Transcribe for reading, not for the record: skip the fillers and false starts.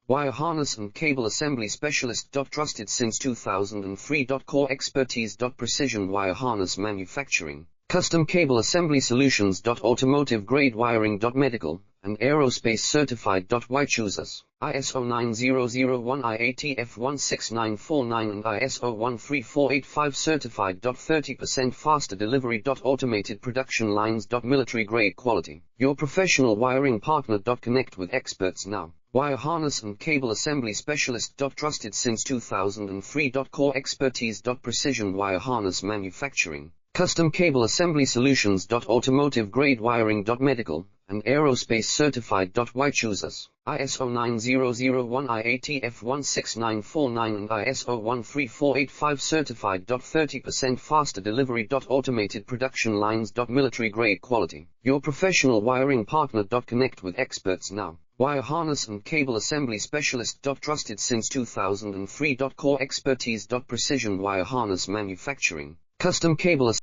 Wire harness and cable assembly specialist. Trusted since 2003. Core expertise. Precision wire harness manufacturing, custom cable assembly solutions. Automotive grade wiring. Medical and aerospace certified. Why choose us? ISO 9001 IATF 16949 and ISO 13485 certified. 30% faster delivery. Automated production lines. Military grade quality. Your professional wiring partner. Connect with experts now. Wire harness and cable assembly specialist. Trusted since 2003. Core expertise. Precision wire harness manufacturing, custom cable assembly solutions. Automotive grade wiring. Medical and aerospace certified. Why choose us? ISO 9001 IATF 16949 and ISO 13485 certified. 30% faster delivery. Automated production lines. Military grade quality. Your professional wiring partner. Connect with experts now. Wire harness and cable assembly specialist. Trusted since 2003. Core expertise. Precision wire harness manufacturing, custom cable